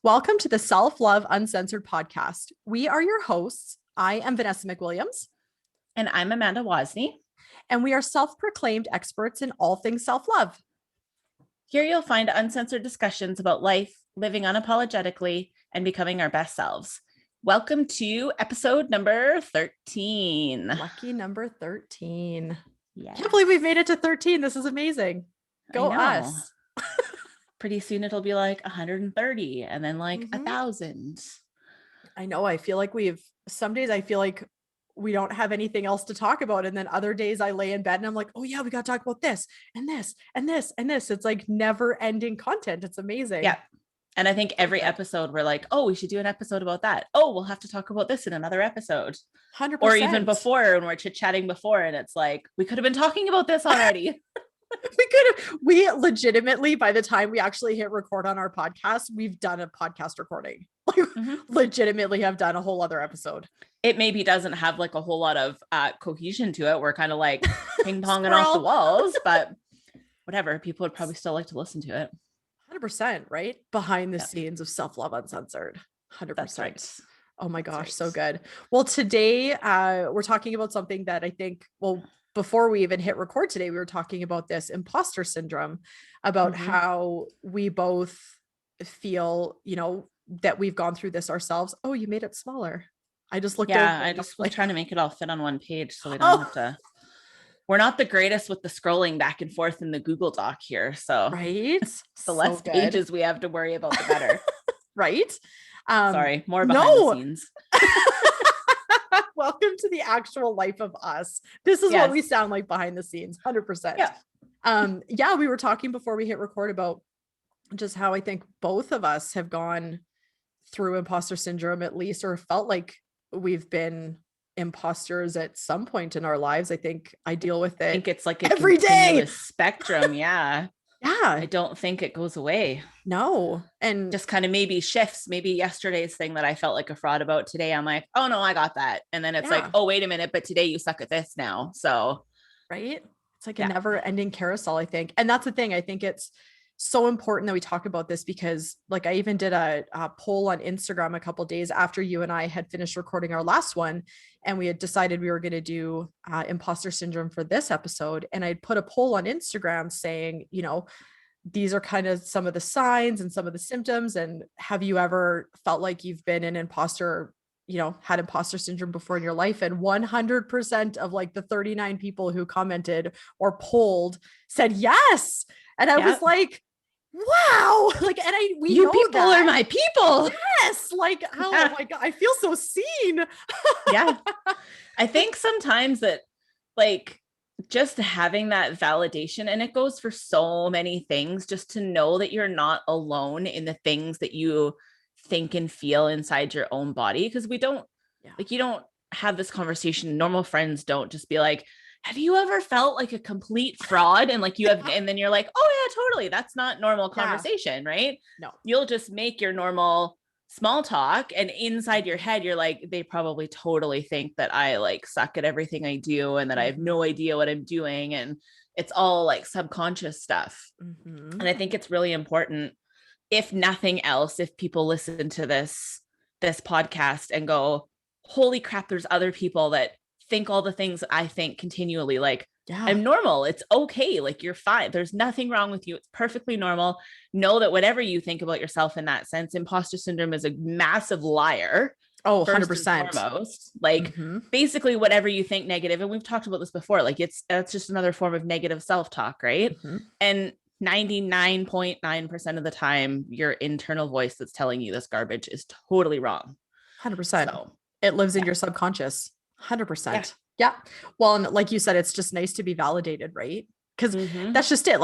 Welcome to the Self Love Uncensored Podcast. We are your hosts. I am Vanessa McWilliams. And I'm Amanda Wozni. And we are self-proclaimed experts in all things self-love. Here you'll find uncensored discussions about life, living unapologetically, and becoming our best selves. Welcome to episode number 13. Lucky number 13. Yeah. Can't believe we've made it to 13. This is amazing. Go us. Pretty soon it'll be like 130 and then like 1,000. I know. I feel like some days I feel like we don't have anything else to talk about. And then other days I lay in bed and I'm like, oh yeah, we got to talk about this and this and this and this. It's like never ending content. It's amazing. Yeah. And I think every episode we're like, oh, we should do an episode about that. Oh, we'll have to talk about this in another episode. 100%. Or even before when we're chit-chatting before and it's like, we could have been talking about this already. We legitimately, by the time we actually hit record on our podcast, we've done a podcast recording. Legitimately have done a whole other episode. It maybe doesn't have like a whole lot of cohesion to it. We're kind of like ping ponging off the walls, but whatever. People would probably still like to listen to it. 100%, right? Behind the scenes of Self Love Uncensored. 100%. That's right. Oh my gosh, so good. Well, today we're talking about something that I think, before we even hit record today, we were talking about this imposter syndrome, about how we both feel, that we've gone through this ourselves. Oh, you made it smaller. I just looked. Yeah, I just was trying to make it all fit on one page so we don't have to. We're not the greatest with the scrolling back and forth in the Google Doc here. So right. The less pages we have to worry about, the better. Right. Sorry, more behind the scenes. Welcome to the actual life of us. This is what we sound like behind the scenes. 100%. Yeah. We were talking before we hit record about just how I think both of us have gone through imposter syndrome, at least, or felt like we've been imposters at some point in our lives. I think I deal with it. I think it's like a every day spectrum. Yeah. Yeah. I don't think it goes away. No. And just kind of maybe shifts. Maybe yesterday's thing that I felt like a fraud about today, I'm like, oh no, I got that. And then it's like, oh, wait a minute, but today you suck at this now. So, right. It's like a never ending carousel, I think. And that's the thing. I think it's so important that we talk about this because I even did a poll on Instagram a couple of days after you and I had finished recording our last one. And we had decided we were going to do imposter syndrome for this episode. And I'd put a poll on Instagram saying, these are kind of some of the signs and some of the symptoms. And have you ever felt like you've been an imposter, had imposter syndrome before in your life? And 100% of the 39 people who commented or polled said yes. And I was like, wow. We know people that. Are my people. Yes. Oh my God, I feel so seen. Yeah. I think sometimes that just having that validation, and it goes for so many things, just to know that you're not alone in the things that you think and feel inside your own body. Cause we don't you don't have this conversation. Normal friends don't just be like, have you ever felt like a complete fraud? And you have, and then you're like, oh yeah, totally. That's not normal conversation, right? No, you'll just make your normal small talk. And inside your head, you're like, they probably totally think that I suck at everything I do and that I have no idea what I'm doing. And it's all subconscious stuff. And I think it's really important, if nothing else, if people listen to this podcast and go, holy crap, there's other people that think all the things I think continually, I'm normal. It's okay. You're fine. There's nothing wrong with you. It's perfectly normal. Know that whatever you think about yourself in that sense, imposter syndrome is a massive liar. Oh, 100%. Foremost. Basically whatever you think negative. And we've talked about this before. It's just another form of negative self-talk. Right. And 99.9% of the time, your internal voice that's telling you this garbage is totally wrong. 100%. So, it lives in your subconscious. 100%. Yeah. Well, and like you said, it's just nice to be validated, right? Because that's just it.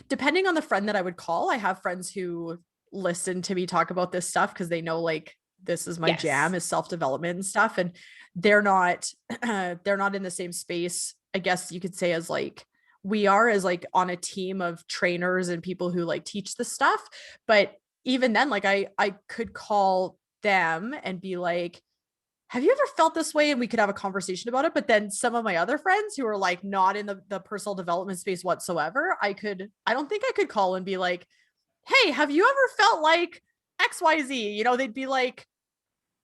Depending on the friend that I would call, I have friends who listen to me talk about this stuff because they know this is my jam, is self-development and stuff. And they're not in the same space, I guess you could say, as we are, as on a team of trainers and people who teach the stuff. But even then, I could call them and be like, have you ever felt this way? And we could have a conversation about it. But then some of my other friends who are not in the personal development space whatsoever, I don't think I could call and be like, hey, have you ever felt like XYZ? You know, they'd be like,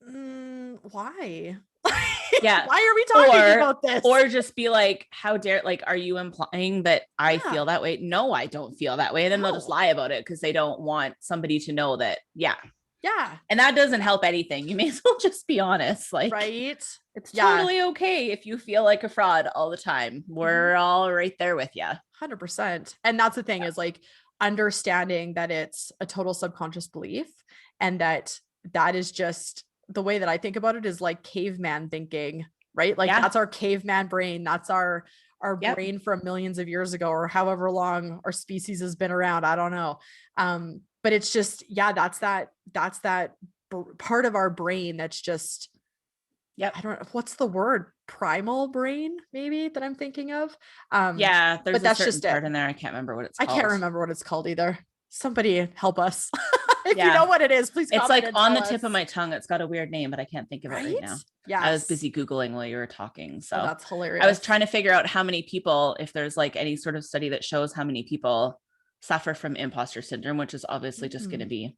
why? Yeah. Why are we talking about this? Or just be like, how dare, like, are you implying that I feel that way? No, I don't feel that way. And then they'll just lie about it because they don't want somebody to know that. Yeah. And that doesn't help anything. You may as well just be honest. Like, right. It's totally okay if you feel like a fraud all the time. We're all right there with you. 100%. And that's the thing is like understanding that it's a total subconscious belief and that is just the way that I think about it is like caveman thinking, right? Like that's our caveman brain. That's our brain from millions of years ago or however long our species has been around. I don't know. But it's just, that's that part of our brain that's just, I don't know what's the word, primal brain maybe that I'm thinking of. There's but that's just part in there. I can't remember what it's called. I can't remember what it's called either. Somebody help us. If you know what it is, please comment. It's like on the tip of my tongue. It's got a weird name, but I can't think of it right now. Yeah. I was busy Googling while you were talking. So that's hilarious. I was trying to figure out how many people, if there's like any sort of study that shows how many people suffer from imposter syndrome, which is obviously just going to be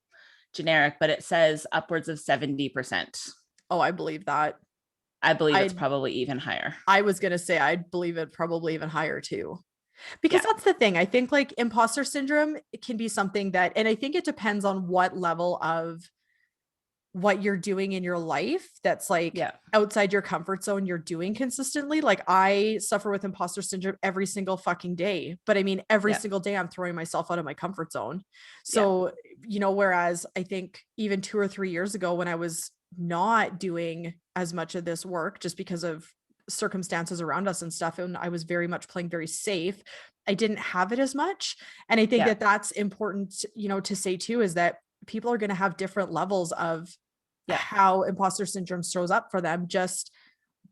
generic, but it says upwards of 70%. Oh, I believe that. I believe it's probably even higher. I was going to say, I believe it probably even higher too. Because that's the thing. I think like imposter syndrome, it can be something that, and I think it depends on what level of what you're doing in your life that's like outside your comfort zone you're doing consistently. Like I suffer with imposter syndrome every single fucking day, but I mean, every single day I'm throwing myself out of my comfort zone. So, you know, whereas I think even 2 or 3 years ago when I was not doing as much of this work just because of circumstances around us and stuff, and I was very much playing very safe, I didn't have it as much. And I think that that's important, you know, to say too, is that people are going to have different levels of how imposter syndrome shows up for them, just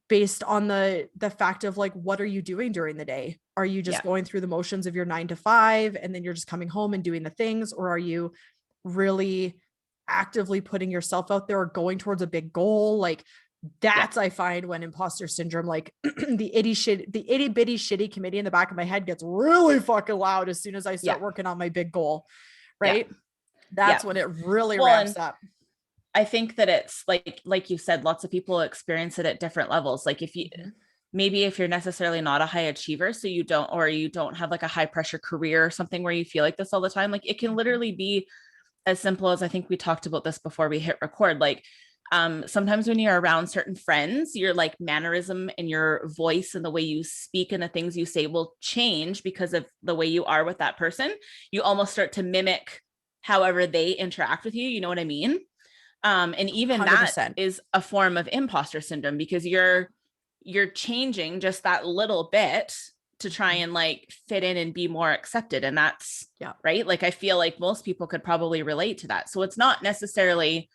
based on the fact of like, what are you doing during the day? Are you just going through the motions of your 9 to 5 and then you're just coming home and doing the things, or are you really actively putting yourself out there or going towards a big goal? Like that's I find when imposter syndrome, like the itty bitty shitty committee in the back of my head gets really fucking loud as soon as I start working on my big goal, right? That's when it really ramps up. I think that it's like you said, lots of people experience it at different levels. Like if you maybe if you're necessarily not a high achiever, so you don't have like a high pressure career or something where you feel like this all the time, like it can literally be as simple as, I think we talked about this before we hit record, like sometimes when you're around certain friends, your like mannerism and your voice and the way you speak and the things you say will change because of the way you are with that person. You almost start to mimic however they interact with you. You know what I mean? And even 100%. That is a form of imposter syndrome because you're changing just that little bit to try and like fit in and be more accepted. And that's right. Like, I feel like most people could probably relate to that. So it's not necessarily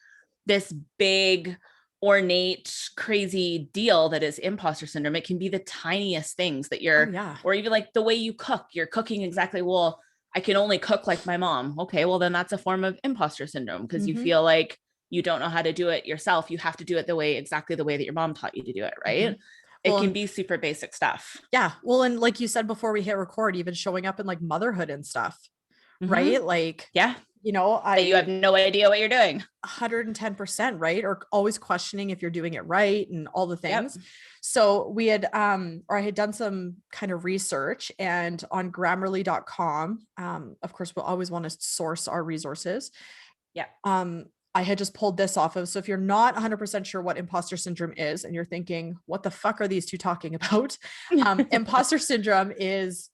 this big, ornate, crazy deal that is imposter syndrome. It can be the tiniest things that you're, or even like the way you cook, you're cooking exactly. Well, I can only cook like my mom. Okay. Well, then that's a form of imposter syndrome because you feel like you don't know how to do it yourself. You have to do it exactly the way that your mom taught you to do it. Right. It can be super basic stuff. Yeah. Well, and like you said before we hit record, even showing up in like motherhood and stuff, right? Like, you know, you have no idea what you're doing. 110%, right? Or always questioning if you're doing it right and all the things. So we had, or I had done some kind of research, and on Grammarly.com, of course, we'll always want to source our resources. I had just pulled this off of. So if you're not 100% sure what imposter syndrome is, and you're thinking, what the fuck are these two talking about? Imposter syndrome is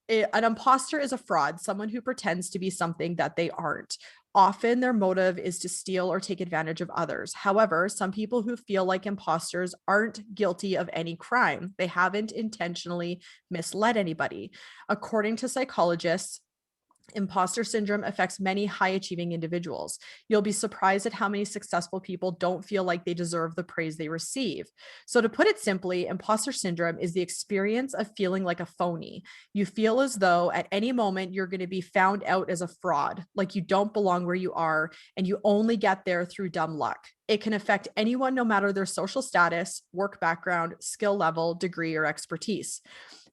an imposter is a fraud, someone who pretends to be something that they aren't. Often their motive is to steal or take advantage of others. However, some people who feel like imposters aren't guilty of any crime. They haven't intentionally misled anybody. According to psychologists, imposter syndrome affects many high-achieving individuals. You'll be surprised at how many successful people don't feel like they deserve the praise they receive. So to put it simply, imposter syndrome is the experience of feeling like a phony. You feel as though at any moment you're going to be found out as a fraud, like you don't belong where you are, and you only get there through dumb luck. It can affect anyone, no matter their social status, work background, skill level, degree, or expertise.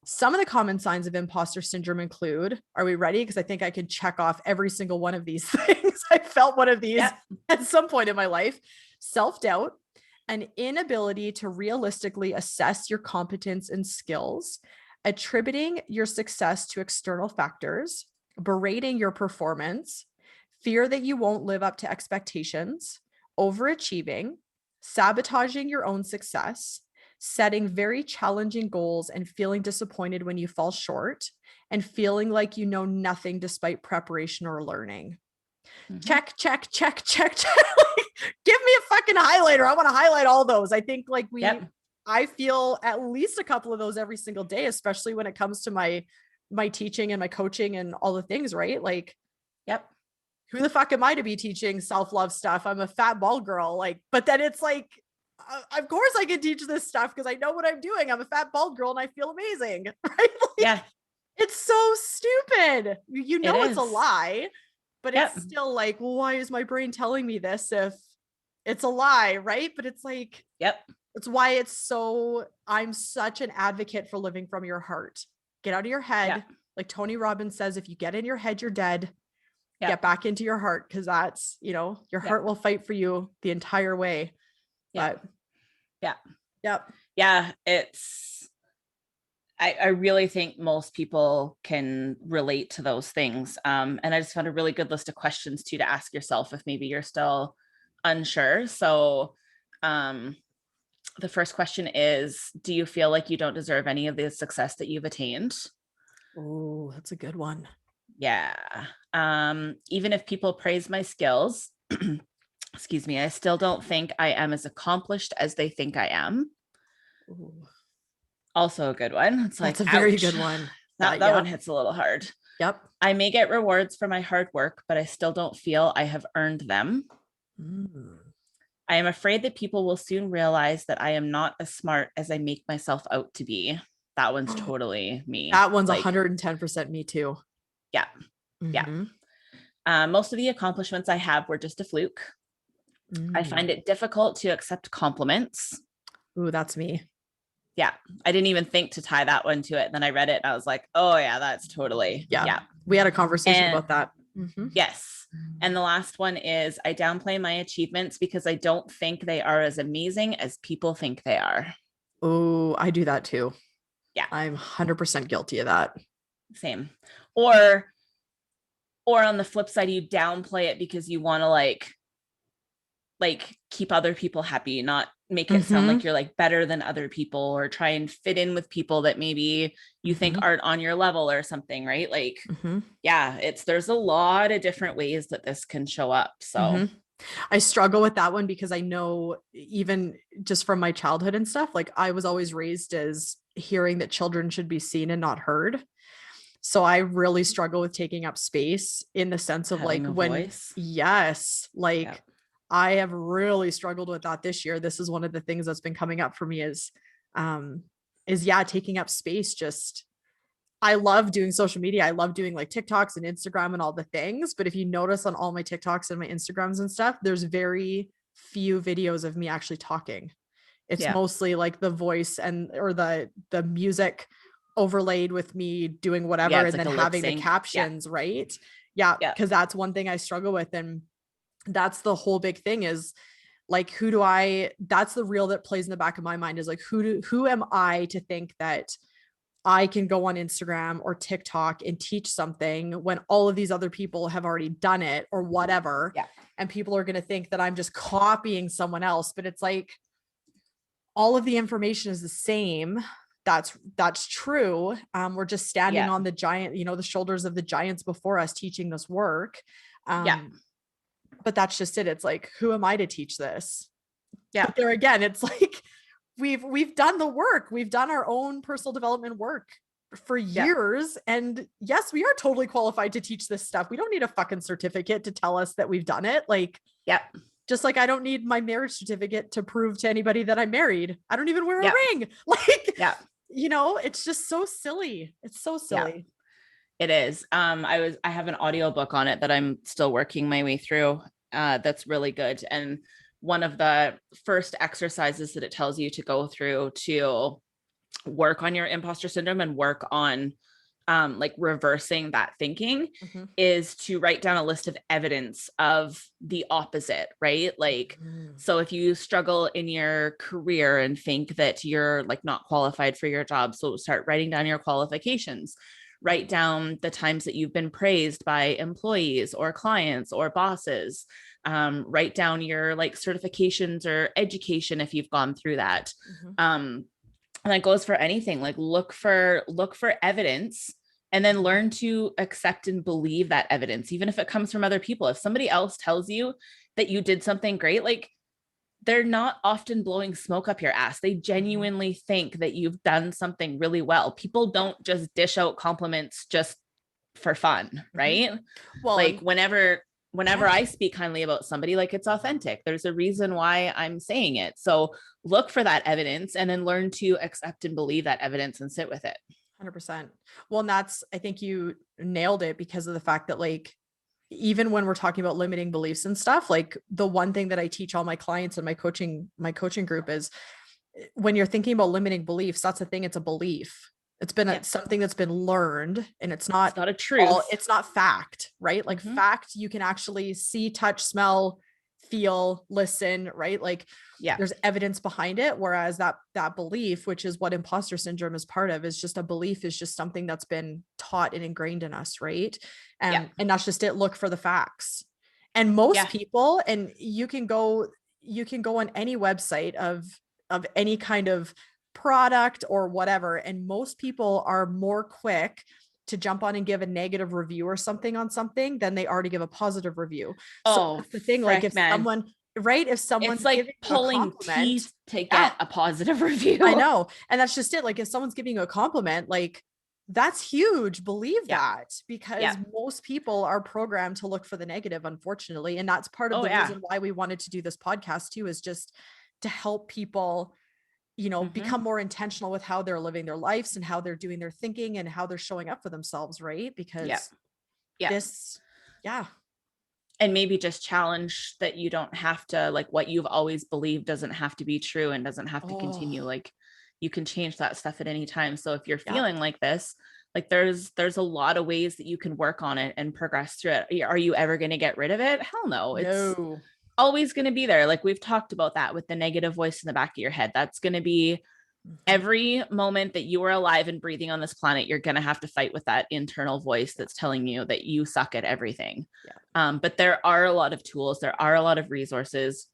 Some of the common signs of imposter syndrome include, are we ready? Because I think I can check off every single one of these things. I felt one of these at some point in my life. Self-doubt, an inability to realistically assess your competence and skills, attributing your success to external factors, berating your performance, fear that you won't live up to expectations, overachieving, sabotaging your own success, setting very challenging goals and feeling disappointed when you fall short, and feeling like you know nothing despite preparation or learning. Check. Give me a fucking highlighter. I want to highlight all those. I think like I feel at least a couple of those every single day, especially when it comes to my teaching and my coaching and all the things, right? Like, who the fuck am I to be teaching self-love stuff? I'm a fat bald girl. Like, but then it's like, of course I can teach this stuff because I know what I'm doing. I'm a fat bald girl and I feel amazing, right? Like, it's so stupid. You know, it's a lie, but it's still like, well, why is my brain telling me this if it's a lie, right? But it's like, it's why I'm such an advocate for living from your heart. Get out of your head. Like Tony Robbins says, if you get in your head, you're dead. Get back into your heart, because that's, you know, your heart will fight for you the entire way. It's, I really think most people can relate to those things. And I just found a really good list of questions too to ask yourself if maybe you're still unsure. So the first question is, do you feel like you don't deserve any of the success that you've attained? Oh, that's a good one. Even if people praise my skills, excuse me, I still don't think I am as accomplished as they think I am. Ooh. Also a good one. It's like, that's a very good one. That one hits a little hard. I may get rewards for my hard work, but I still don't feel I have earned them. I am afraid that people will soon realize that I am not as smart as I make myself out to be. That one's totally me. That one's like 110% me too. Most of the accomplishments I have were just a fluke. I find it difficult to accept compliments. Ooh, that's me. I didn't even think to tie that one to it. Then I read it and I was like, oh yeah, that's totally. We had a conversation about that. Yes. And the last one is, I downplay my achievements because I don't think they are as amazing as people think they are. Oh, I do that too. I'm 100% guilty of that. Same. Or on the flip side, you downplay it because you want to like keep other people happy, not make it sound like you're like better than other people, or try and fit in with people that maybe you think aren't on your level or something, right? Like, there's a lot of different ways that this can show up. So I struggle with that one because I know, even just from my childhood and stuff, like I was always raised as hearing that children should be seen and not heard. So I really struggle with taking up space in the sense of having like when, voice. I have really struggled with that this year. This is one of the things that's been coming up for me is taking up space. Just, I love doing social media. I love doing like TikToks and Instagram and all the things. But if you notice on all my TikToks and my Instagrams and stuff, there's very few videos of me actually talking. It's mostly like the voice or the music overlaid with me doing whatever, and then having the captions, right? Because that's one thing I struggle with. And that's the whole big thing is like, that's the reel that plays in the back of my mind is like, who am I to think that I can go on Instagram or TikTok and teach something when all of these other people have already done it or whatever. And people are going to think that I'm just copying someone else, but it's like, all of the information is the same. That's true. We're just standing on the giant, the shoulders of the giants before us teaching this work. But that's just it. It's like, who am I to teach this? But there again, it's like, we've done the work. We've done our own personal development work for years. And yes, we are totally qualified to teach this stuff. We don't need a fucking certificate to tell us that we've done it. Like, just like I don't need my marriage certificate to prove to anybody that I'm married. I don't even wear a ring. Like, it's just so silly. It's so silly. It is. I have an audiobook on it that I'm still working my way through. That's really good. And one of the first exercises that it tells you to go through to work on your imposter syndrome and work on like reversing that thinking is to write down a list of evidence of the opposite, right? Like, so if you struggle in your career and think that you're like not qualified for your job, so start writing down your qualifications, write down the times that you've been praised by employees or clients or bosses, write down your like certifications or education if you've gone through that. And that goes for anything, like look for evidence and then learn to accept and believe that evidence, even if it comes from other people. If somebody else tells you that you did something great, like they're not often blowing smoke up your ass. They genuinely think that you've done something really well. People don't just dish out compliments just for fun, right? Well, like whenever I speak kindly about somebody, like it's authentic. There's a reason why I'm saying it. So look for that evidence and then learn to accept and believe that evidence and sit with it. 100%. Well, and I think you nailed it, because of the fact that like, even when we're talking about limiting beliefs and stuff, like the one thing that I teach all my clients in my coaching group is, when you're thinking about limiting beliefs, that's the thing. It's a belief. It's been something that's been learned, and it's not a truth. It's not fact, right? Like fact, you can actually see, touch, smell, feel, listen, right? Like there's evidence behind it. Whereas that belief, which is what imposter syndrome is part of, is just a belief, is just something that's been taught and ingrained in us. Right. And that's just it. Look for the facts. And most people, and you can go on any website of any kind of product or whatever, and most people are more quick to jump on and give a negative review or something on something than they are to give a positive review. So that's the thing, like if someone's it's like giving pulling teeth to get a positive review. I know. And that's just it. Like if someone's giving you a compliment, like that's huge. Believe that, because most people are programmed to look for the negative, unfortunately. And that's part of the reason why we wanted to do this podcast too, is just to help people, you know, become more intentional with how they're living their lives and how they're doing their thinking and how they're showing up for themselves. Right. Because and maybe just challenge that you don't have to, like what you've always believed doesn't have to be true and doesn't have to continue. Like you can change that stuff at any time. So if you're feeling like this, like there's a lot of ways that you can work on it and progress through it. Are you ever going to get rid of it? Hell no. It's always going to be there. Like we've talked about that with the negative voice in the back of your head. That's going to be every moment that you are alive and breathing on this planet. You're going to have to fight with that internal voice that's telling you that you suck at everything. But there are a lot of tools. There are a lot of resources.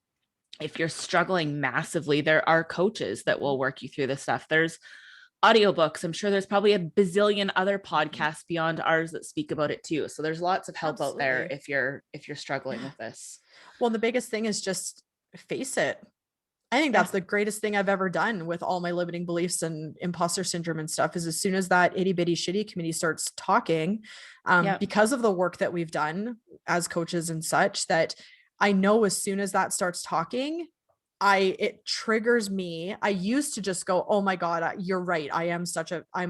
If you're struggling massively, there are coaches that will work you through this stuff. There's audiobooks. I'm sure there's probably a bazillion other podcasts beyond ours that speak about it too. So there's lots of help out there if you're struggling with this. Well, the biggest thing is just face it. I think that's the greatest thing I've ever done with all my limiting beliefs and imposter syndrome and stuff, is as soon as that itty bitty shitty committee starts talking, because of the work that we've done as coaches and such, that I know as soon as that starts talking, it triggers me. I used to just go, oh my God, you're right. I'm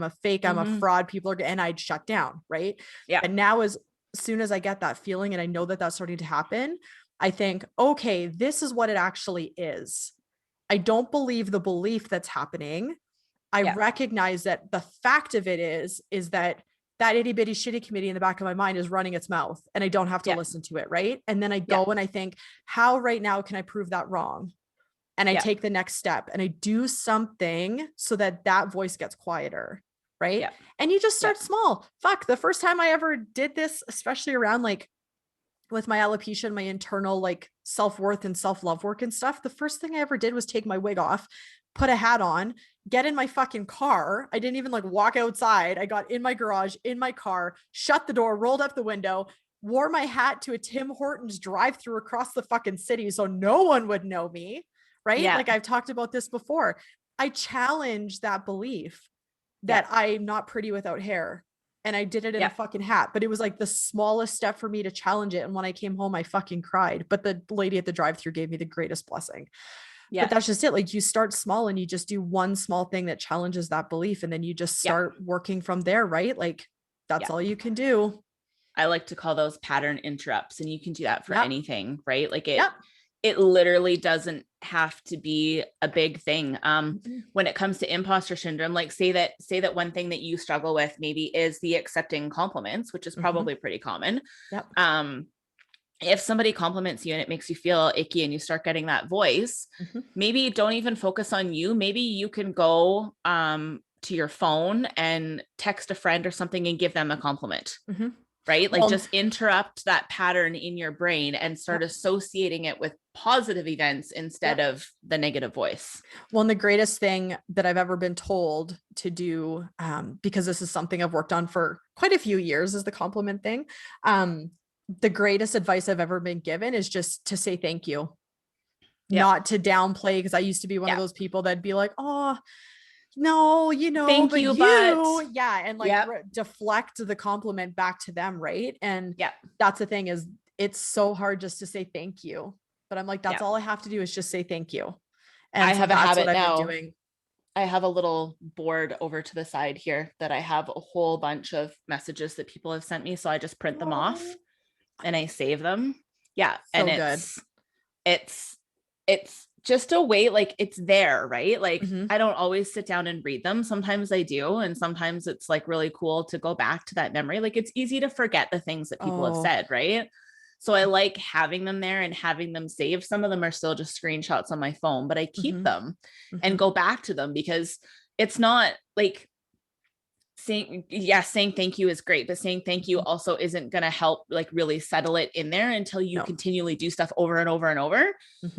a fake, I'm a fraud. And I'd shut down. Right. And now as soon as I get that feeling and I know that that's starting to happen, I think, okay, this is what it actually is. I don't believe the belief that's happening. I recognize that the fact of it is that itty bitty shitty committee in the back of my mind is running its mouth, and I don't have to listen to it. Right. And then I go and I think, how right now can I prove that wrong? And I take the next step and I do something so that voice gets quieter. Right. And you just start small. Fuck, the first time I ever did this, especially around like with my alopecia and my internal like self-worth and self-love work and stuff, the first thing I ever did was take my wig off, put a hat on, get in my fucking car. I didn't even like walk outside. I got in my garage, in my car, shut the door, rolled up the window, wore my hat to a Tim Hortons drive-through across the fucking city so no one would know me. Right. Like I've talked about this before. I challenged that belief that I'm not pretty without hair. And I did it in a fucking hat, but it was like the smallest step for me to challenge it. And when I came home, I fucking cried, but the lady at the drive-through gave me the greatest blessing. But that's just it. Like you start small and you just do one small thing that challenges that belief. And then you just start working from there. Right. Like that's all you can do. I like to call those pattern interrupts, and you can do that for anything, right? Like it literally doesn't have to be a big thing. When it comes to imposter syndrome, like say that one thing that you struggle with maybe is the accepting compliments, which is probably pretty common. Yep. If somebody compliments you and it makes you feel icky and you start getting that voice, maybe don't even focus on you. Maybe you can go to your phone and text a friend or something and give them a compliment. Right? Like just interrupt that pattern in your brain and start associating it with positive events instead of the negative voice. Well, and the greatest thing that I've ever been told to do, because this is something I've worked on for quite a few years, is the compliment thing. The greatest advice I've ever been given is just to say thank you, not to downplay. Because I used to be one of those people that'd be like, oh, no, thank but you, and like deflect the compliment back to them. Right. And that's the thing, is it's so hard just to say thank you, but I'm like, that's all I have to do is just say thank you. And I have a habit now. Been doing. I have a little board over to the side here that I have a whole bunch of messages that people have sent me. So I just print them off and I save them. Yeah. So and it's just a way, like it's there, right? Like I don't always sit down and read them. Sometimes I do. And sometimes it's like really cool to go back to that memory. Like it's easy to forget the things that people have said, right? So I like having them there and having them saved. Some of them are still just screenshots on my phone, but I keep them and go back to them, because it's not like saying thank you is great, but saying thank you also isn't going to help like really settle it in there until you continually do stuff over and over and over.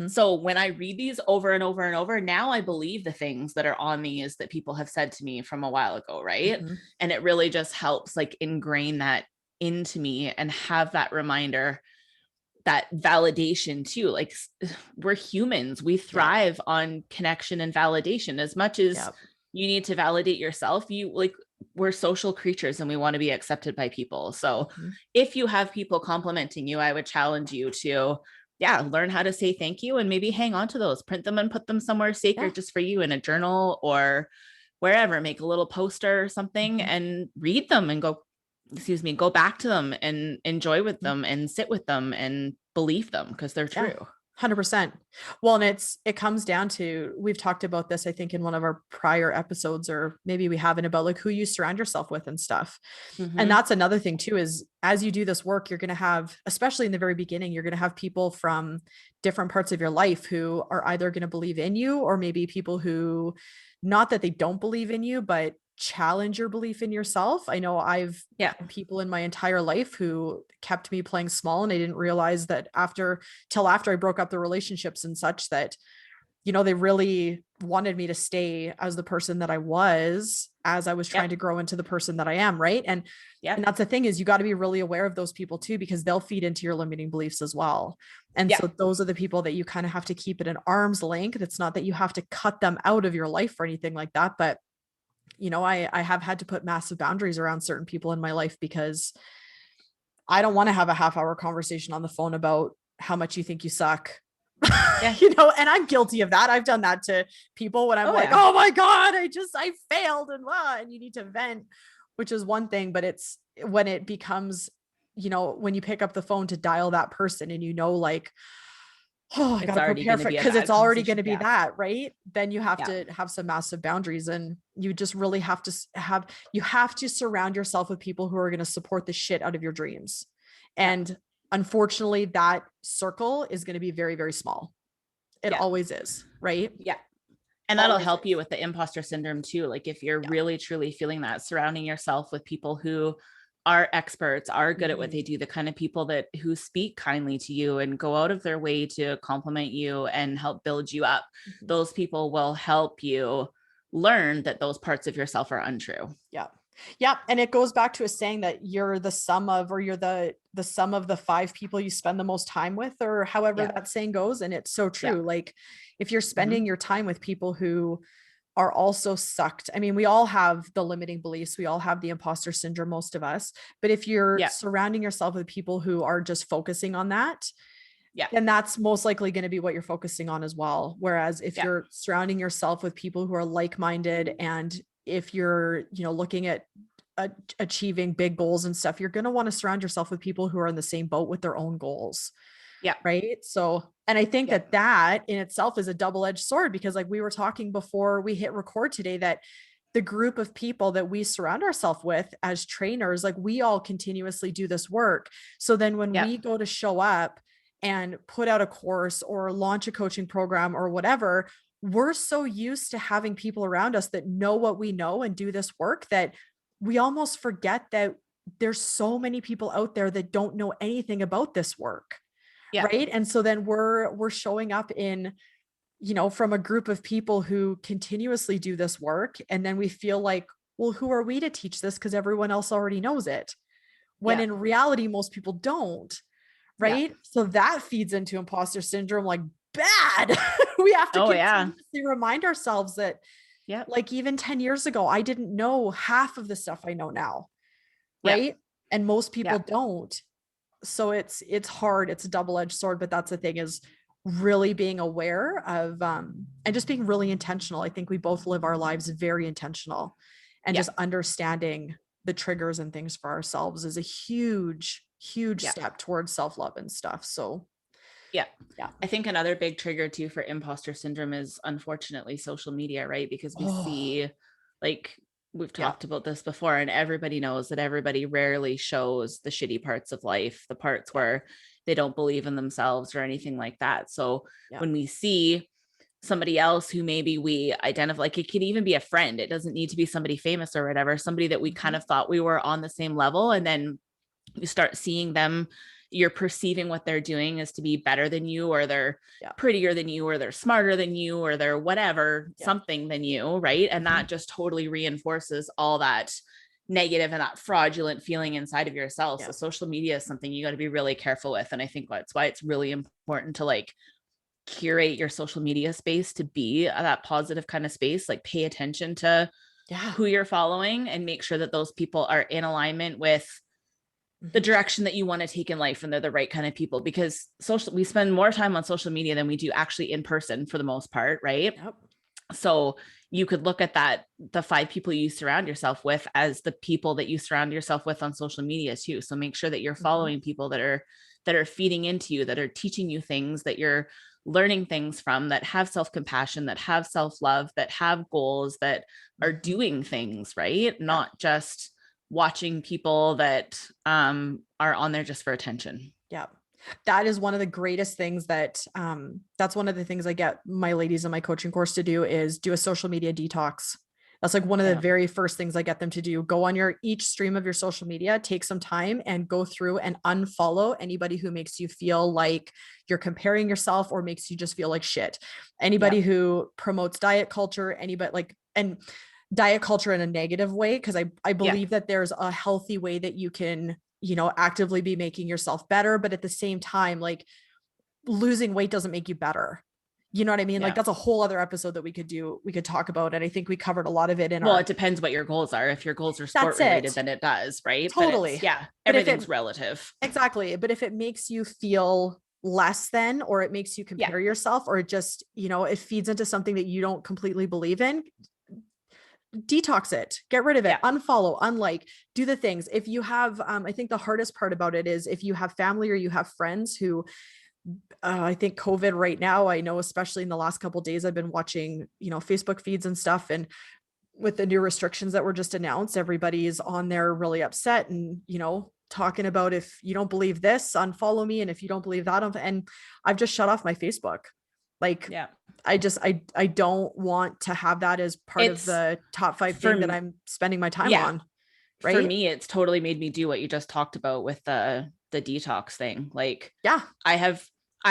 So when I read these over and over and over, now I believe the things that are on these that people have said to me from a while ago, right? And it really just helps like ingrain that into me and have that reminder, that validation too. Like we're humans, we thrive on connection and validation. As much as you need to validate yourself, we're social creatures and we want to be accepted by people. So if you have people complimenting you, I would challenge you to learn how to say thank you and maybe hang on to those, print them and put them somewhere sacred just for you in a journal or wherever, make a little poster or something and read them and go back to them and enjoy with them and sit with them and believe them because they're true. 100%. Well, and it comes down to, we've talked about this, I think in one of our prior episodes, or maybe we haven't, about like who you surround yourself with and stuff. And that's another thing too, is as you do this work, you're going to have, especially in the very beginning, you're going to have people from different parts of your life who are either going to believe in you, or maybe people who, not that they don't believe in you, but challenge your belief in yourself. I know I've had people in my entire life who kept me playing small, and I didn't realize that till after I broke up the relationships and such, that they really wanted me to stay as the person that I was, as I was trying to grow into the person that I am, right? And that's the thing, is you got to be really aware of those people too, because they'll feed into your limiting beliefs as well. And so those are the people that you kind of have to keep at an arm's length. It's not that you have to cut them out of your life or anything like that, but I have had to put massive boundaries around certain people in my life, because I don't want to have a half-hour conversation on the phone about how much you think you suck. And I'm guilty of that. I've done that to people when I'm oh my God, I failed and you need to vent, which is one thing, but it's when it becomes, when you pick up the phone to dial that person and like, oh, I got to prepare for it because it's already going to be that, right? Then you have to have some massive boundaries, and you just really have to surround yourself with people who are going to support the shit out of your dreams. And unfortunately, that circle is going to be very, very small. It always is, right? Yeah. And that'll help you with the imposter syndrome too. Like if you're really, truly feeling that, surrounding yourself with people who are experts, are good at what they do, the kind of people who speak kindly to you and go out of their way to compliment you and help build you up. Those people will help you learn that those parts of yourself are untrue. Yeah. And it goes back to a saying that you're the sum of, or you're the sum of the 5 people you spend the most time with, or however that saying goes. And it's so true. Like if you're spending your time with people who are also sucked. I mean, we all have the limiting beliefs. We all have the imposter syndrome, most of us. But if you're surrounding yourself with people who are just focusing on that, then that's most likely going to be what you're focusing on as well. Whereas if you're surrounding yourself with people who are like-minded, and if you're, looking at achieving big goals and stuff, you're going to want to surround yourself with people who are in the same boat with their own goals. Yeah. Right. So, and I think that in itself is a double-edged sword, because like we were talking before we hit record today, that the group of people that we surround ourselves with as trainers, like we all continuously do this work. So then when we go to show up and put out a course or launch a coaching program or whatever, we're so used to having people around us that know what we know and do this work that we almost forget that there's so many people out there that don't know anything about this work. Right. And so then we're showing up in, from a group of people who continuously do this work. And then we feel like, well, who are we to teach this? Because everyone else already knows it. When in reality, most people don't. Right. So that feeds into imposter syndrome like bad. We have to continuously remind ourselves that, like even 10 years ago, I didn't know half of the stuff I know now. Right. And most people don't. So it's hard. It's a double-edged sword, but that's the thing, is really being aware of, and just being really intentional. I think we both live our lives very intentional, and just understanding the triggers and things for ourselves is a huge step towards self-love and stuff. So yeah. I think another big trigger too for imposter syndrome is unfortunately social media, right? Because we see, like, we've talked about this before, and everybody knows that everybody rarely shows the shitty parts of life, the parts where they don't believe in themselves or anything like that. So when we see somebody else who maybe we identify, like it can even be a friend, it doesn't need to be somebody famous or whatever, somebody that we kind of thought we were on the same level, and then you start seeing them, you're perceiving what they're doing as to be better than you, or they're prettier than you, or they're smarter than you, or they're whatever, something than you. Right. And that just totally reinforces all that negative and that fraudulent feeling inside of yourself. So social media is something you got to be really careful with. And I think that's why it's really important to like curate your social media space to be that positive kind of space, like pay attention to who you're following and make sure that those people are in alignment with the direction that you want to take in life, and they're the right kind of people, because we spend more time on social media than we do actually in person for the most part. Right. So you could look at that, the 5 people you surround yourself with, as the people that you surround yourself with on social media too. So make sure that you're following people that are feeding into you, that are teaching you things, that you're learning things from, that have self-compassion, that have self-love, that have goals, that are doing things, right? Not just watching people that are on there just for attention. Yeah. That is one of the greatest things that, that's one of the things I get my ladies in my coaching course to do, is do a social media detox. That's like one of the very first things I get them to do. Go on each stream of your social media, take some time and go through and unfollow anybody who makes you feel like you're comparing yourself or makes you just feel like shit. Anybody who promotes diet culture, anybody and diet culture in a negative way. Cause I believe that there's a healthy way that you can, actively be making yourself better. But at the same time, like losing weight doesn't make you better. You know what I mean? Like that's a whole other episode that we could talk about. And I think we covered a lot of it it depends what your goals are. If your goals are sport related, then it does, right? Totally. But everything's relative. Exactly. But if it makes you feel less than, or it makes you compare yourself, or it just, it feeds into something that you don't completely believe in, detox it, get rid of it, unfollow, unlike, do the things. If you have, I think the hardest part about it is if you have family or you have friends who, I think COVID right now, I know, especially in the last couple of days, I've been watching, Facebook feeds and stuff. And with the new restrictions that were just announced, everybody's on there really upset and, talking about, if you don't believe this, unfollow me. And if you don't believe that, and I've just shut off my Facebook. Like, I don't want to have that as part of the top 5 thing that I'm spending my time on. Right. For me, it's totally made me do what you just talked about with the detox thing. Like, I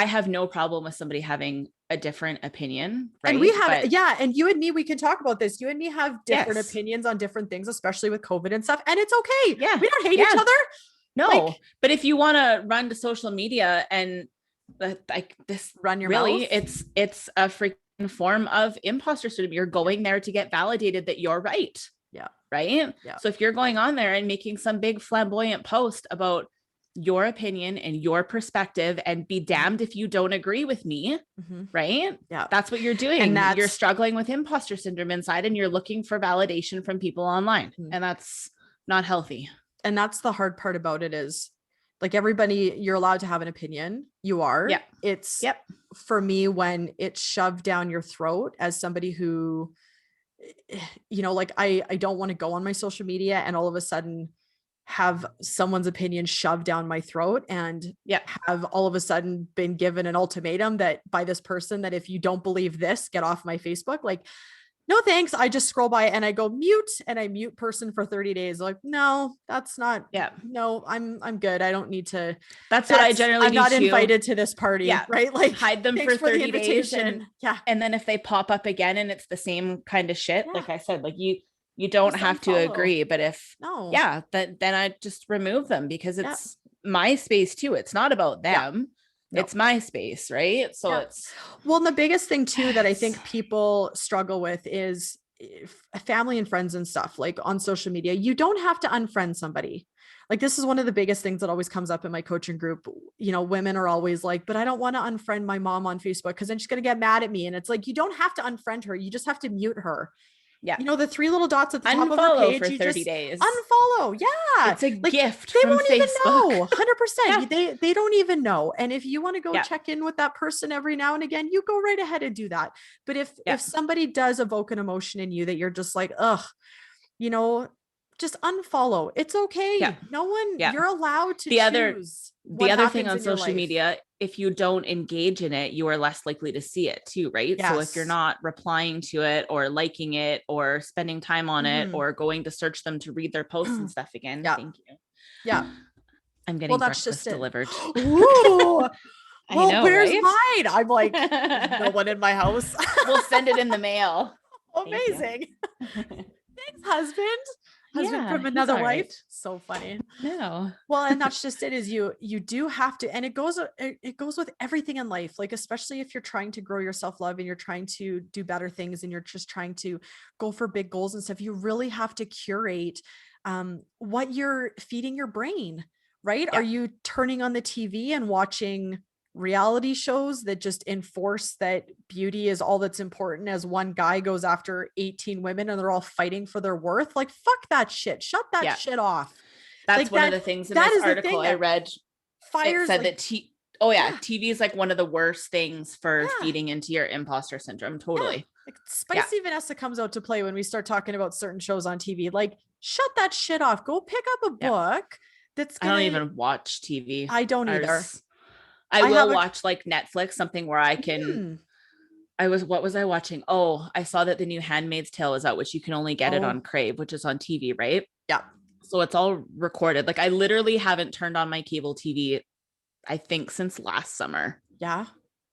have no problem with somebody having a different opinion. Right. And we have, and you and me, we can talk about this. You and me have different opinions on different things, especially with COVID and stuff. And it's okay. Yeah. We don't hate each other. No, but if you want to run to social media and like this, run your mouth, it's a freaking form of imposter syndrome. You're going there to get validated that you're right. Yeah. Right. Yeah. So if you're going on there and making some big flamboyant post about your opinion and your perspective, and be damned if you don't agree with me. Right. Yeah. That's what you're doing. And you're struggling with imposter syndrome inside, and you're looking for validation from people online, and that's not healthy. And that's the hard part about it, is Like everybody, you're allowed to have an opinion. You are. Yeah. It's for me when it's shoved down your throat as somebody who, like I don't want to go on my social media and all of a sudden have someone's opinion shoved down my throat and have all of a sudden been given an ultimatum that by this person that if you don't believe this, get off my Facebook. Like, no, thanks. I just scroll by and I go mute and I mute person for 30 days. Like, no, that's not, no, I'm good. I don't need to. That's what I generally I'm do not too. invited to this party. Right. Like hide them for 30 days. And then if they pop up again and it's the same kind of shit, like I said, like you don't have to agree, but if, then I just remove them because it's my space too. It's not about them. It's my space, right? So it's well, and the biggest thing too that I think people struggle with is family and friends and stuff like on social media. You don't have to unfriend somebody. Like this is one of the biggest things that always comes up in my coaching group. Women are always like, but I don't want to unfriend my mom on Facebook because then she's going to get mad at me. And it's like, you don't have to unfriend her. You just have to mute her. Yeah. The 3 little dots at the top of her page, for 30 days. Unfollow. Yeah. It's a gift. They won't Facebook. even know. 100%. They don't even know. And if you want to go check in with that person every now and again, you go right ahead and do that. But if somebody does evoke an emotion in you that you're just like, ugh, just unfollow. It's okay. Yeah. No one, you're allowed to choose. The other thing on social media, if you don't engage in it, you are less likely to see it too, right? Yes. So if you're not replying to it or liking it or spending time on it or going to search them to read their posts and stuff again, thank you. Yeah. I'm getting breakfast delivered. Ooh. Well, where's right? mine? I'm like, no one in my house. We'll send it in the mail. Amazing. Thanks, husband from another wife. Right. So funny. No. Well, and that's just it is you do have to, and it goes with everything in life. Like, especially if you're trying to grow your self-love and you're trying to do better things and you're just trying to go for big goals and stuff, you really have to curate what you're feeding your brain, right? Yeah. Are you turning on the TV and watching reality shows that just enforce that beauty is all that's important as one guy goes after 18 women and they're all fighting for their worth? Like, fuck that shit. Shut that shit off. That's like one of the things in this article I read. It said that TV is like one of the worst things for feeding into your imposter syndrome. Totally. Yeah. Like spicy Vanessa comes out to play when we start talking about certain shows on TV. Like, shut that shit off. Go pick up a book. I don't even watch TV. I don't either. I will watch like Netflix, something where I can, what was I watching? Oh, I saw that the new Handmaid's Tale is out, which you can only get it on Crave, which is on TV, right? Yeah. So it's all recorded. Like I literally haven't turned on my cable TV, I think since last summer. Yeah.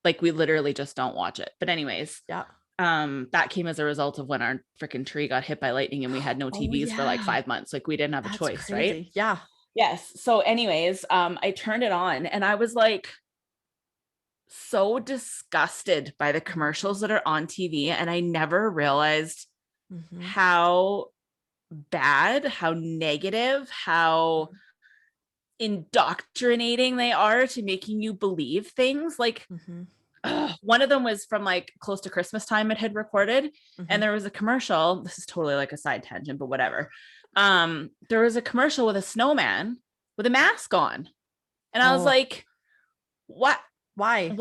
Like we literally just don't watch it. But anyways. Yeah. That came as a result of when our freaking tree got hit by lightning and we had no TVs for like 5 months. Like we didn't have a choice, crazy. Right? Yeah. Yes. So anyways, I turned it on and I was like, so disgusted by the commercials that are on TV. And I never realized how bad, how negative, how indoctrinating they are to making you believe things. Like one of them was from like close to Christmas time it had recorded. And there was a commercial. This is totally like a side tangent, but whatever. There was a commercial with a snowman with a mask on. And I was like, what? Why is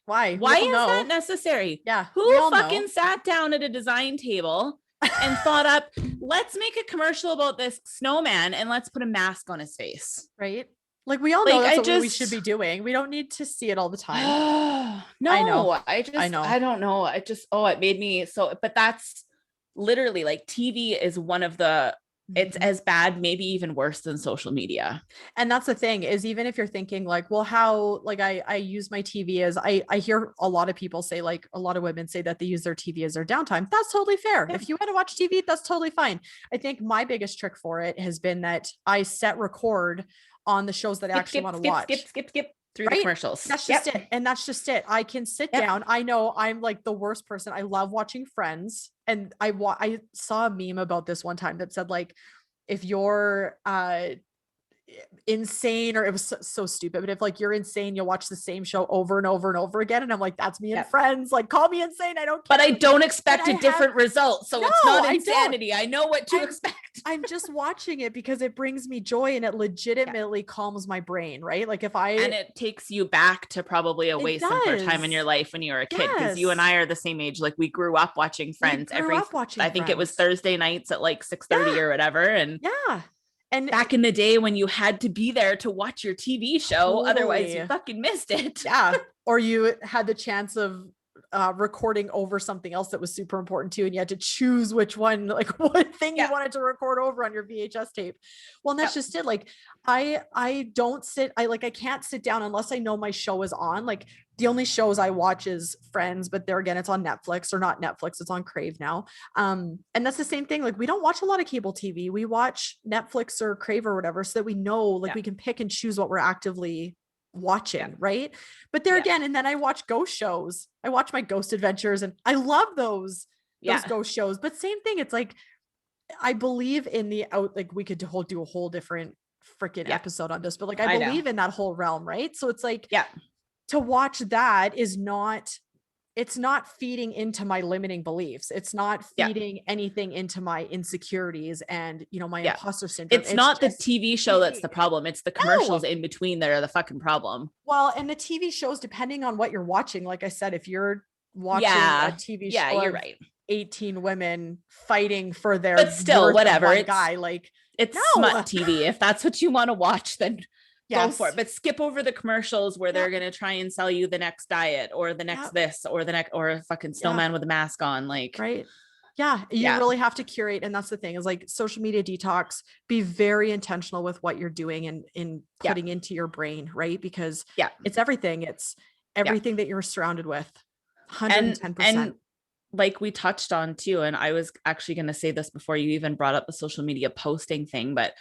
that necessary? Yeah. Who fucking sat down at a design table and thought up, let's make a commercial about this snowman and let's put a mask on his face. Right. Like we all know that's what we should be doing. We don't need to see it all the time. No, I know. I don't know. It made me so, but that's literally like TV is one of the, it's as bad, maybe even worse than social media. And that's the thing is, even if you're thinking like, well, how, like I use my TV as I hear a lot of people say, like a lot of women say that they use their TV as their downtime. That's totally fair. Yeah. If you want to watch TV, that's totally fine. I think my biggest trick for it has been that I set record on the shows that I actually want to watch. Skip through the commercials. That's just it. And that's just it. I can sit down. I know I'm like the worst person. I love watching Friends. And I saw a meme about this one time that said like, if you're insane, or it was so stupid, but if like you're insane, you'll watch the same show over and over and over again. And I'm like, that's me and Friends. Like, call me insane, I don't care. But I don't expect a different result. So it's not insanity. I know what to expect. I'm just watching it because it brings me joy and it legitimately calms my brain, right? Like and it takes you back to probably a way simpler time in your life when you were a kid. Because you and I are the same age. Like we grew up watching Friends I think it was Thursday nights at like 6:30 or whatever. And and back in the day when you had to be there to watch your TV show, otherwise you fucking missed it. Yeah. Or you had the chance of recording over something else that was super important to you, and you had to choose which one, like what thing you wanted to record over on your VHS tape. Well, and that's just it. Like I don't sit, I can't sit down unless I know my show is on. Like the only shows I watch is Friends, but there again, it's on Netflix, or not Netflix, it's on Crave now. And that's the same thing. Like we don't watch a lot of cable TV. We watch Netflix or Crave or whatever, so that we know, like we can pick and choose what we're actively watching, right? But there again, and then I watch ghost shows. I watch my Ghost Adventures, and I love those ghost shows. But same thing, it's like I believe in the like we could do a whole different freaking episode on this, but like I believe in that whole realm, right? So it's like to watch that is not, it's not feeding into my limiting beliefs. It's not feeding anything into my insecurities and, you know, my imposter syndrome. It's not the TV show that's the problem. It's the commercials in between that are the fucking problem. Well, and the TV shows, depending on what you're watching, like I said, if you're watching a TV show, you're right, 18 women fighting for their, but still, whatever, it's guy, like it's smut TV. If that's what you want to watch, then go for it, but skip over the commercials where they're going to try and sell you the next diet or the next this or the next, or a fucking snowman with a mask on, like, right. Yeah. You really have to curate. And that's the thing, is like social media detox, be very intentional with what you're doing and in putting into your brain, right? Because it's everything. It's everything that you're surrounded with. 110%. And like we touched on too, and I was actually going to say this before you even brought up the social media posting thing, but,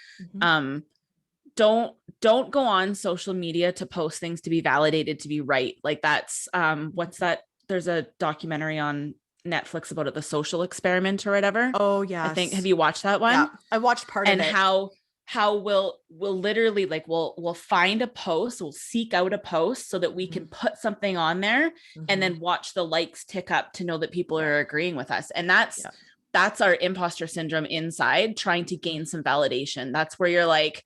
don't go on social media to post things to be validated to be right. Like that's what's that? There's a documentary on Netflix about it, The Social Experiment or whatever. Oh yeah. I think, have you watched that one? Yeah, I watched part of it. And how we'll literally like we'll find a post, we'll seek out a post so that we can put something on there and then watch the likes tick up to know that people are agreeing with us. And that's our imposter syndrome inside, trying to gain some validation. That's where you're like,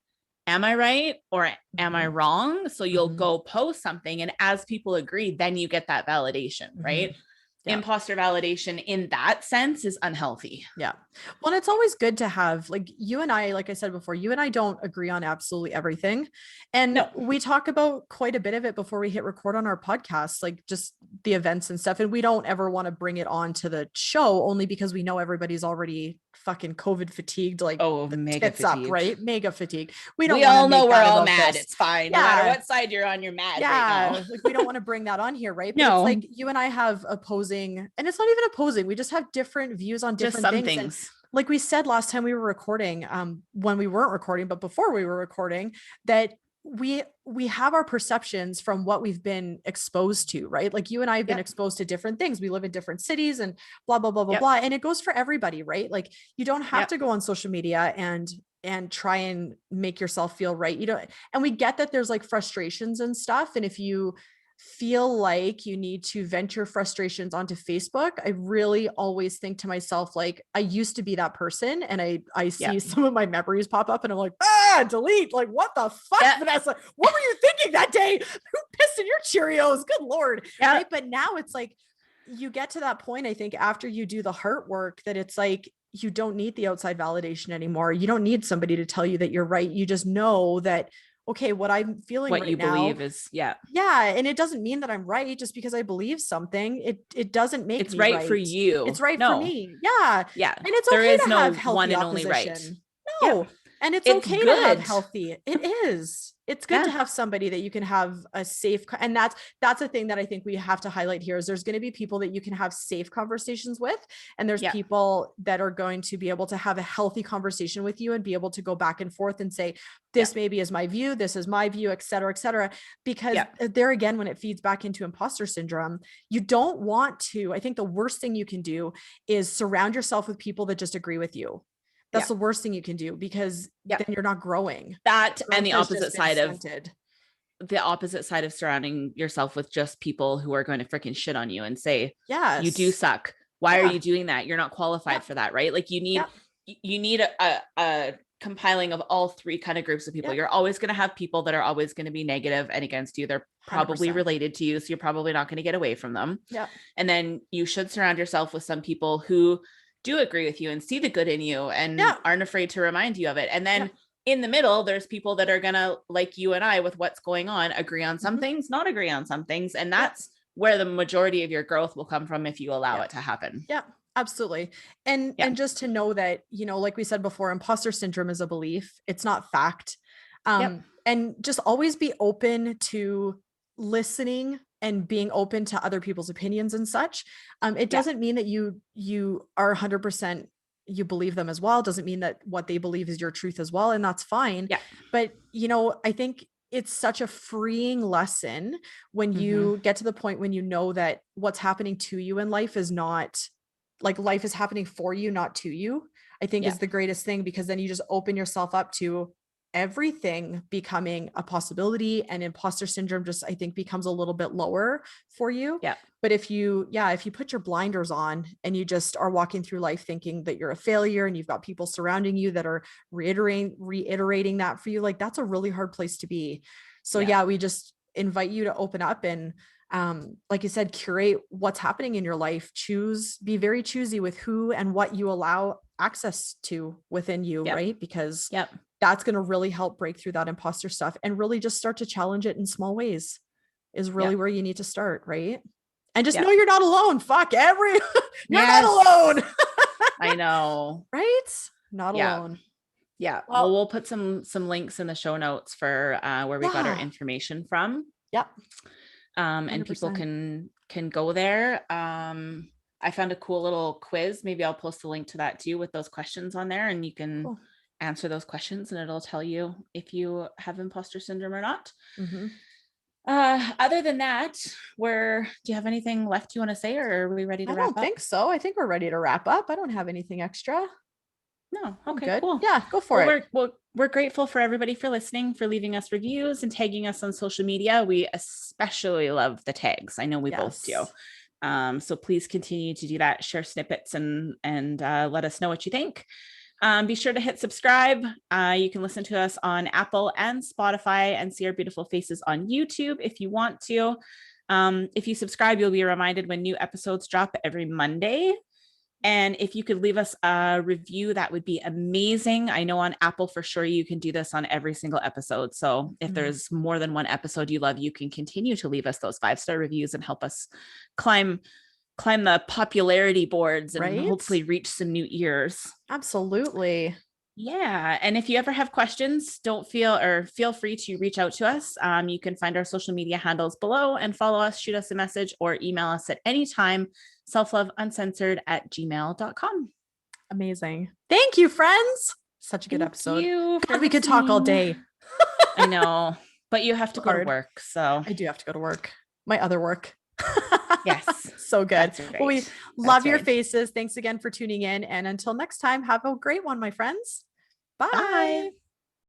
am I right or am I wrong? So you'll go post something, and as people agree, then you get that validation, right? Imposter validation in that sense is unhealthy. Yeah. Well, and it's always good to have, like you and I, like I said before, you and I don't agree on absolutely everything. And we talk about quite a bit of it before we hit record on our podcast, like just the events and stuff. And we don't ever want to bring it on to the show, only because we know everybody's already fucking COVID fatigued, like mega fatigued. Up, right? Mega fatigued. We all know we're all mad. It's fine. No matter what side you're on, you're mad right now. Like we don't want to bring that on here, right? But it's like you and I have opposing, and it's not even opposing. We just have different views on different things. And like we said last time we were recording, when we weren't recording, but before we were recording, that we have our perceptions from what we've been exposed to, right? Like you and I have been exposed to different things. We live in different cities and blah, blah, blah, blah, blah. And it goes for everybody, right? Like you don't have to go on social media and try and make yourself feel right. You know, and we get that there's like frustrations and stuff. And if you feel like you need to vent your frustrations onto Facebook, I really always think to myself, like, I used to be that person, and I see some of my memories pop up and I'm like, delete, like, what the fuck, Vanessa, what were you thinking that day? Who pissed in your Cheerios? Good Lord. Right? But now it's like, you get to that point, I think, after you do the heart work, that it's like, you don't need the outside validation anymore. You don't need somebody to tell you that you're right. You just know that, okay, what I'm feeling what right you now, believe is, and it doesn't mean that I'm right just because I believe something. It doesn't make it's me right for you. It's right for me. Yeah. And it's there okay is to no have healthy one and opposition. only right. No. And it's okay to have healthy. It is. It's good to have somebody that you can have a safe, and that's the thing that I think we have to highlight here, is there's going to be people that you can have safe conversations with. And there's people that are going to be able to have a healthy conversation with you and be able to go back and forth and say, this maybe is my view, this is my view, et cetera, et cetera. Because there again, when it feeds back into imposter syndrome, you don't want to, I think the worst thing you can do is surround yourself with people that just agree with you. That's the worst thing you can do, because then you're not growing. That and the Growth has opposite just been side of stunted. the opposite side of surrounding yourself with just people who are going to freaking shit on you and say, Yes, you do suck. Why are you doing that? You're not qualified for that, right? Like you need a compiling of all three kind of groups of people. You're always going to have people that are always going to be negative and against you. They're probably 100%. related to you, so you're probably not going to get away from them. Yeah. And then you should surround yourself with some people who do agree with you and see the good in you and aren't afraid to remind you of it. And then in the middle, there's people that are going to, like you and I, with what's going on, agree on some things, not agree on some things. And that's where the majority of your growth will come from if you allow it to happen. Yeah, absolutely. And just to know that, you know, like we said before, imposter syndrome is a belief. It's not fact. And just always be open to listening and being open to other people's opinions and such. It doesn't mean that you are 100%, you believe them as well. It doesn't mean that what they believe is your truth as well. And that's fine. Yeah. But, you know, I think it's such a freeing lesson when you get to the point when you know that what's happening to you in life is not like, life is happening for you, not to you, I think is the greatest thing, because then you just open yourself up to everything becoming a possibility, and imposter syndrome just, I think, becomes a little bit lower for you. Yeah. But if you put your blinders on and you just are walking through life thinking that you're a failure, and you've got people surrounding you that are reiterating that for you, like, that's a really hard place to be. So we just invite you to open up and, like you said, curate what's happening in your life. Be very choosy with who and what you allow access to within you, right? Because that's going to really help break through that imposter stuff, and really just start to challenge it in small ways is really where you need to start, right? And just know you're not alone. Fuck you're not alone. I know. Right? Not alone. Yeah. Well, we'll put some links in the show notes for where we got our information from. Yep. And 100%. People can go there. I found a cool little quiz. Maybe I'll post a link to that too, with those questions on there, and you can answer those questions and it'll tell you if you have imposter syndrome or not. Other than that, do you have anything left you want to say, or are we ready to wrap up? I don't think so. I think we're ready to wrap up. I don't have anything extra. No. Okay, cool. Yeah, go for it. We're grateful for everybody for listening, for leaving us reviews and tagging us on social media. We especially love the tags. I know we both do. So please continue to do that. Share snippets and let us know what you think. Be sure to hit subscribe. You can listen to us on Apple and Spotify and see our beautiful faces on YouTube if you want to. If you subscribe, you'll be reminded when new episodes drop every Monday. And if you could leave us a review, that would be amazing. I know on Apple for sure you can do this on every single episode. So if there's more than one episode you love, you can continue to leave us those 5-star reviews and help us climb the popularity boards and hopefully reach some new ears. Absolutely. Yeah. And if you ever have questions, feel free to reach out to us. You can find our social media handles below and follow us, shoot us a message, or email us at any time, selfloveuncensored@gmail.com. Amazing. Thank you, friends. Such a good episode. God, we could talk all day. I know, but you have to go to work. So I do have to go to work. My other work. Yes. So good. Well, we love your faces. Thanks again for tuning in. And until next time, have a great one, my friends. Bye.